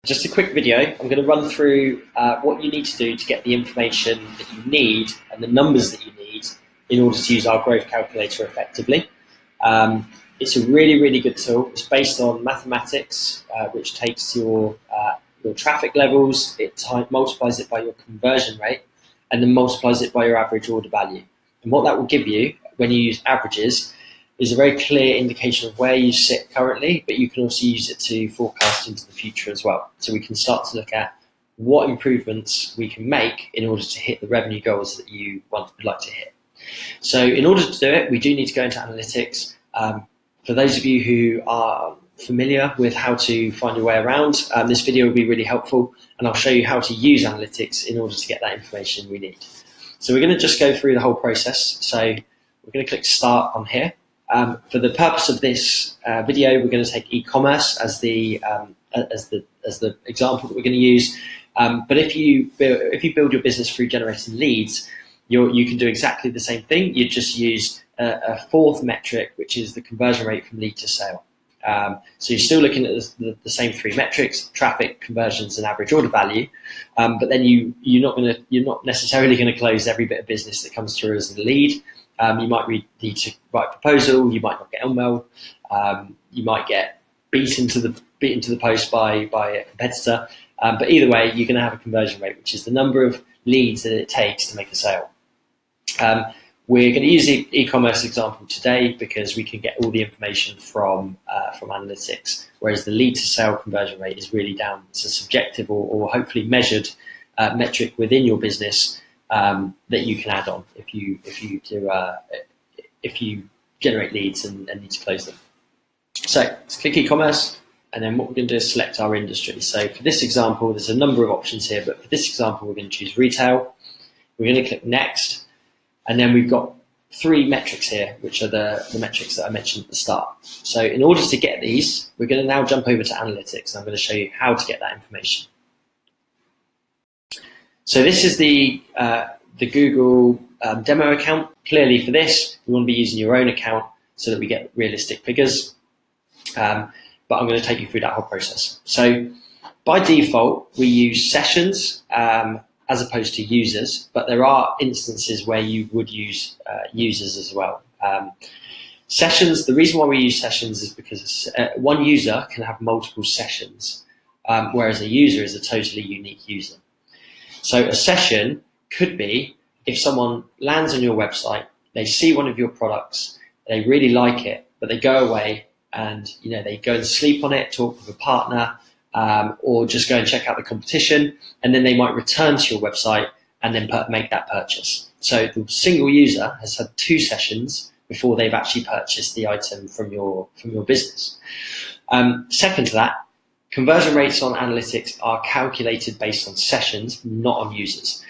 Just a quick video. I'm going to run through what you need to do to get the information that you need and the numbers that you need in order to use our growth calculator effectively. It's a really, really good tool. It's based on mathematics, which takes your traffic levels, it multiplies it by your conversion rate, and then multiplies it by your average order value. And what that will give you when you use averages is a very clear indication of where you sit currently, but you can also use it to forecast into the future as well. So we can start to look at what improvements we can make in order to hit the revenue goals that you would like to hit. So in order to do it, we do need to go into analytics. For those of you who are familiar with how to find your way around, this video will be really helpful, and I'll show you how to use analytics in order to get that information we need. So we're going to just go through the whole process. So we're going to click start on here. For the purpose of this video, we're going to take e-commerce as the example that we're going to use. But if you build your business through generating leads, you can do exactly the same thing. You just use a fourth metric, which is the conversion rate from lead to sale. So you're still looking at the same three metrics: traffic, conversions, and average order value. But then you're not necessarily going to close every bit of business that comes through as a lead. You might need to write a proposal. You might not get on well. You might get beaten to the post by a competitor. But either way, you're going to have a conversion rate, which is the number of leads that it takes to make a sale. We're going to use the e-commerce example today because we can get all the information from analytics, whereas the lead to sale conversion rate is really down. It's a subjective or hopefully measured metric within your business that you can add on if you generate leads and need to close them. So let's click e-commerce, and then what we're going to do is select our industry. So for this example, there's a number of options here, but for this example, we're going to choose retail. We're going to click next. And then we've got three metrics here, which are the metrics that I mentioned at the start. So in order to get these, we're going to now jump over to analytics, and I'm going to show you how to get that information. So this is the Google demo account. Clearly for this, we want to be using your own account so that we get realistic figures. But I'm going to take you through that whole process. So by default, we use sessions as opposed to users, but there are instances where you would use users as well. Sessions, the reason why we use sessions is because one user can have multiple sessions, whereas a user is a totally unique user. So a session could be if someone lands on your website, they see one of your products, they really like it, but they go away and they go and sleep on it, talk with a partner, or just go and check out the competition, and then they might return to your website and then make that purchase. So the single user has had two sessions before they've actually purchased the item from your business. Second to that, conversion rates on analytics are calculated based on sessions, not on users.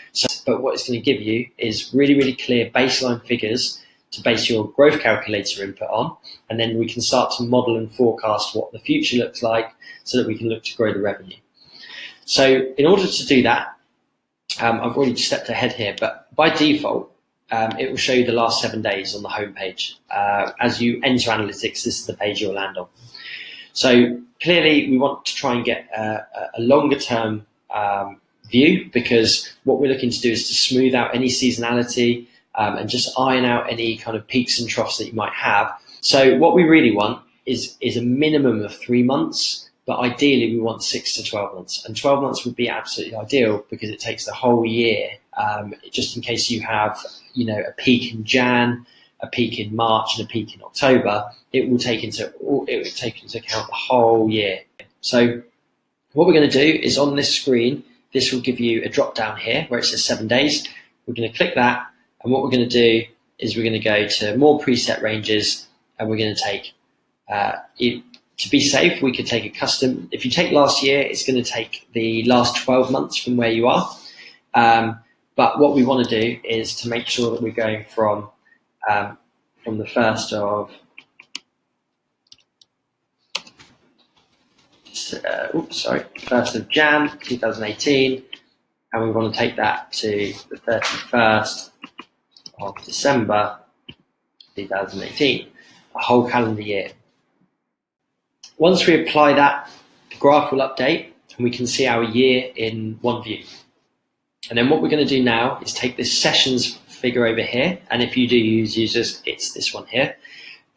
But what it's going to give you is really, really clear baseline figures to base your growth calculator input on, and then we can start to model and forecast what the future looks like so that we can look to grow the revenue. So in order to do that, I've already stepped ahead here, but by default, it will show you the last 7 days on the home page. As you enter analytics, this is the page you'll land on. So clearly we want to try and get a longer term view, because what we're looking to do is to smooth out any seasonality and just iron out any kind of peaks and troughs that you might have. So what we really want is a minimum of 3 months, but ideally we want 6 to 12 months. And 12 months would be absolutely ideal because it takes the whole year, just in case you have a peak in Jan, a peak in March, and a peak in October. It would take into account the whole year. So what we're going to do is on this screen, this will give you a drop down here where it says 7 days. We're going to click that. And what we're going to do is we're going to go to more preset ranges, and we're going to take, to be safe, we could take a custom. If you take last year, it's going to take the last 12 months from where you are. But what we want to do is to make sure that we're going from the 1st of, 1st of Jan 2018, and we want to take that to the 31st of December 2018, a whole calendar year. Once we apply that, the graph will update, and we can see our year in one view. And then what we're going to do now is take this sessions figure over here, and if you do use users, it's this one here.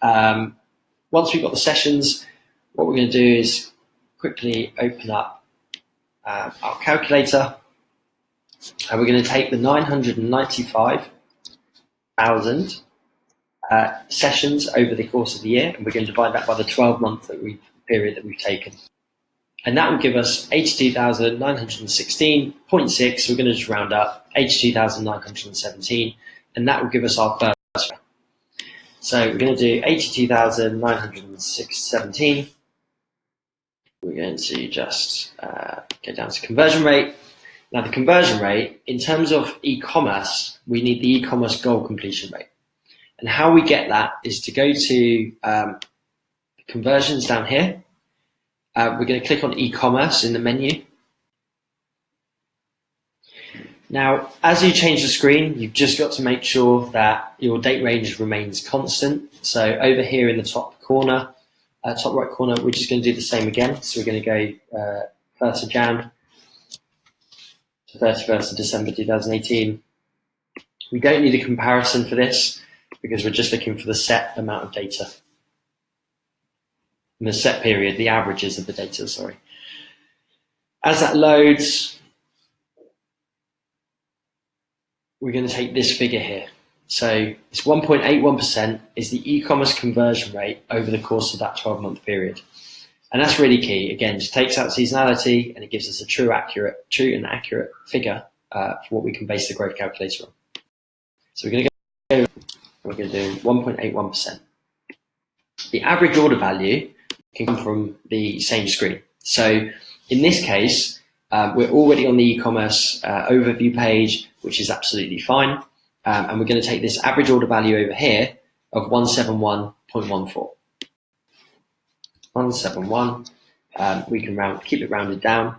Once we've got the sessions, what we're going to do is quickly open up our calculator, and we're going to take the 995,000 sessions over the course of the year, and we're going to divide that by the 12-month period that we've taken. And that will give us 82,916.6. So we're going to just round up 82,917, and that will give us our first. So we're going to do 82,917. We're going to just get down to conversion rate. Now the conversion rate, in terms of e-commerce, we need the e-commerce goal completion rate. And how we get that is to go to conversions down here. We're going to click on e-commerce in the menu. Now, as you change the screen, you've just got to make sure that your date range remains constant. So over here in the top corner, top right corner, we're just going to do the same again. So we're going to go 1st of Jan to 31st of December 2018. We don't need a comparison for this because we're just looking for the set amount of data. In the set period, the averages of the data, sorry. As that loads, we're going to take this figure here. So it's 1.81% is the e-commerce conversion rate over the course of that 12-month period. And that's really key. Again, it just takes out seasonality and it gives us a true and accurate figure for what we can base the growth calculator on. So we're going to do 1.81%. The average order value can come from the same screen. So in this case, we're already on the e-commerce overview page, which is absolutely fine. And we're going to take this average order value over here of 171.14. 171. We can keep it rounded down.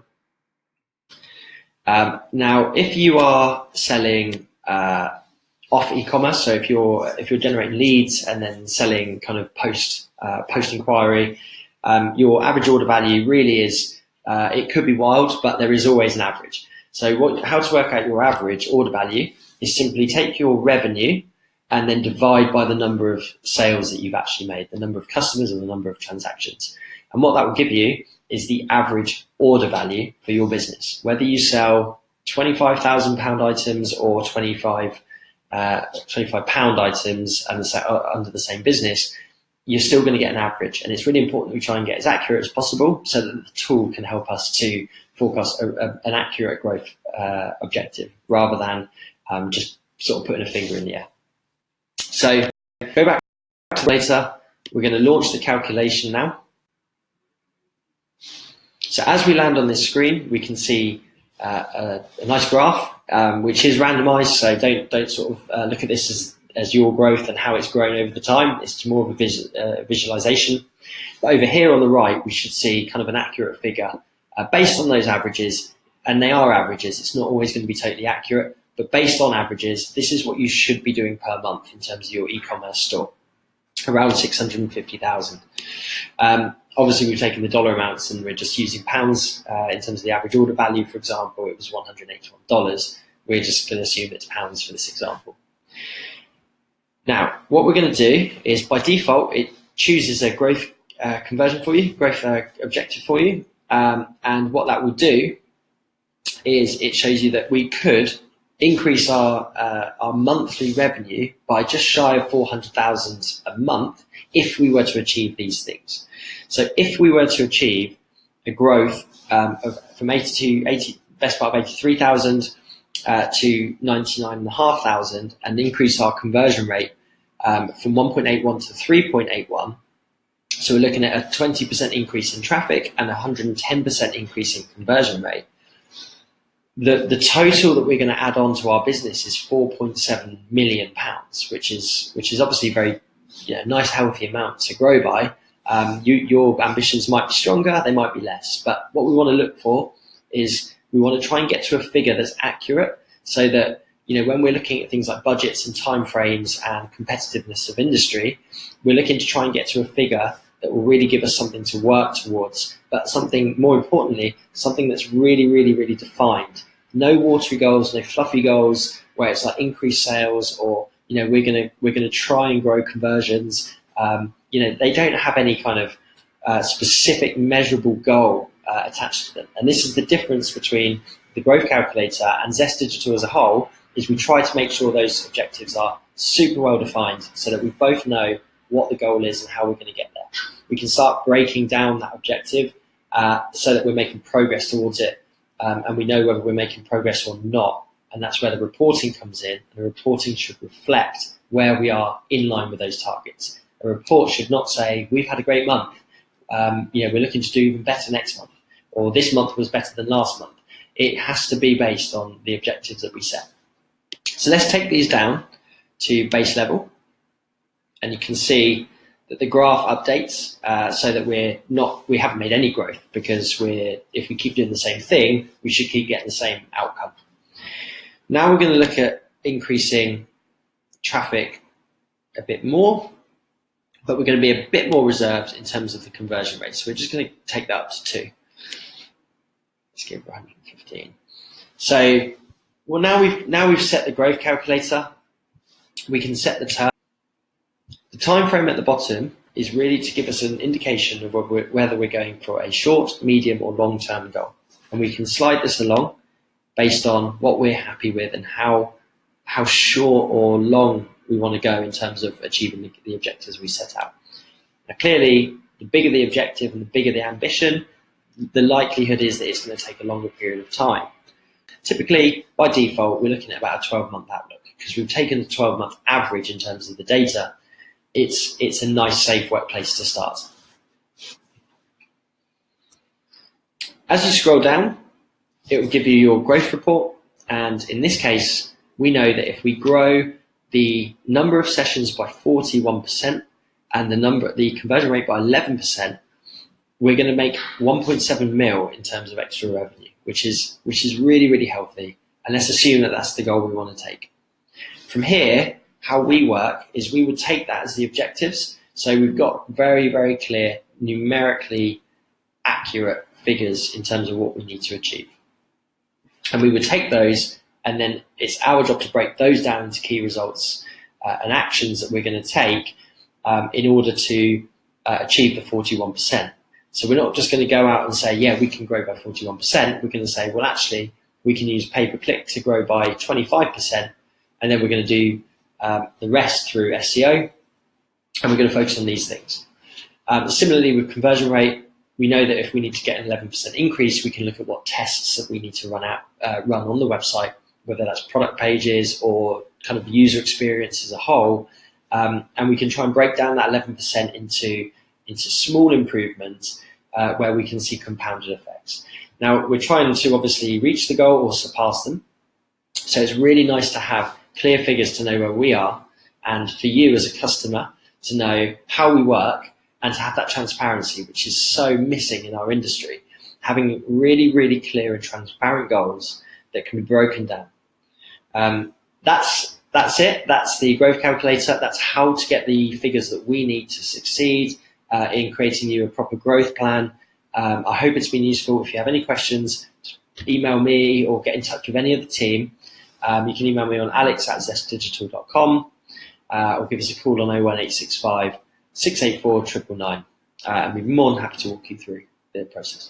Now, if you are selling off e-commerce, so if you're generating leads and then selling kind of post inquiry, your average order value really is it could be wild, but there is always an average. So how to work out your average order value is simply take your revenue and then divide by the number of sales that you've actually made, the number of customers and the number of transactions. And what that will give you is the average order value for your business. Whether you sell £25,000 items or 25 pound items and under the same business, you're still going to get an average. And it's really important that we try and get as accurate as possible so that the tool can help us to forecast an accurate growth objective rather than just sort of putting a finger in the air. So go back to later. We're going to launch the calculation now. So as we land on this screen, we can see a nice graph, which is randomized. So don't sort of look at this as your growth and how it's grown over the time. It's more of a visualization. But over here on the right, we should see kind of an accurate figure based on those averages. And they are averages. It's not always going to be totally accurate. But based on averages, this is what you should be doing per month in terms of your e-commerce store, around 650,000. Obviously, we've taken the dollar amounts and we're just using pounds. In terms of the average order value, for example, it was $181. We're just going to assume it's pounds for this example. Now, what we're going to do is, by default, it chooses a growth conversion for you, growth objective for you. And what that will do is it shows you that we could increase our monthly revenue by just shy of 400,000 a month if we were to achieve these things. So if we were to achieve a growth from best part of 83,000 to 99,500 and increase our conversion rate from 1.81 to 3.81, so we're looking at a 20% increase in traffic and 110% increase in conversion rate. The total that we're going to add on to our business is £4.7 million, which is obviously a very nice, healthy amount to grow by. Your ambitions might be stronger, they might be less. But what we want to look for is we want to try and get to a figure that's accurate so that when we're looking at things like budgets and timeframes and competitiveness of industry, we're looking to try and get to a figure that will really give us something to work towards, but something, more importantly, something that's really, really, really defined. No watery goals, no fluffy goals where it's like increased sales or, we're gonna try and grow conversions. They don't have any kind of specific measurable goal attached to them. And this is the difference between the growth calculator and Zest Digital as a whole, is we try to make sure those objectives are super well defined so that we both know what the goal is and how we're going to get there. We can start breaking down that objective so that we're making progress towards it, and we know whether we're making progress or not. And that's where the reporting comes in. The reporting should reflect where we are in line with those targets. A report should not say, we've had a great month, we're looking to do even better next month, or this month was better than last month. It has to be based on the objectives that we set. So let's take these down to base level, and you can see that the graph updates so that we haven't made any growth, because if we keep doing the same thing, we should keep getting the same outcome. Now we're going to look at increasing traffic a bit more, but we're going to be a bit more reserved in terms of the conversion rate. So we're just going to take that up to 2. Let's give it 115. So, well, now we've set the growth calculator. We can set the term. The time frame at the bottom is really to give us an indication of whether we're going for a short, medium, or long-term goal, and we can slide this along based on what we're happy with and how short or long we want to go in terms of achieving the objectives we set out. Now, clearly, the bigger the objective and the bigger the ambition, the likelihood is that it's going to take a longer period of time. Typically, by default, we're looking at about a 12-month outlook, because we've taken the 12-month average in terms of the data. It's a nice, safe place to start. As you scroll down, it will give you your growth report, and in this case, we know that if we grow the number of sessions by 41% and the conversion rate by 11%, we're going to make 1.7 mil in terms of extra revenue, which is really, really healthy. And let's assume that that's the goal we want to take. From here, how we work is we would take that as the objectives. So we've got very, very clear, numerically accurate figures in terms of what we need to achieve. And we would take those, and then it's our job to break those down into key results and actions that we're going to take in order to achieve the 41%. So we're not just going to go out and say, yeah, we can grow by 41%. We're going to say, well, actually, we can use pay-per-click to grow by 25%, and then we're going to do the rest through SEO, and we're going to focus on these things. Similarly, with conversion rate, we know that if we need to get an 11% increase, we can look at what tests that we need to run on the website, whether that's product pages or kind of user experience as a whole, and we can try and break down that 11% into small improvements where we can see compounded effects. Now, we're trying to obviously reach the goal or surpass them, so it's really nice to have clear figures to know where we are, and for you as a customer to know how we work and to have that transparency, which is so missing in our industry. Having really, really clear and transparent goals that can be broken down. That's it. That's the growth calculator. That's how to get the figures that we need to succeed in creating you a proper growth plan. I hope it's been useful. If you have any questions, email me or get in touch with any of the team. You can email me on alex@zestdigital.com or give us a call on 01865 684 999, and we'd be more than happy to walk you through the process.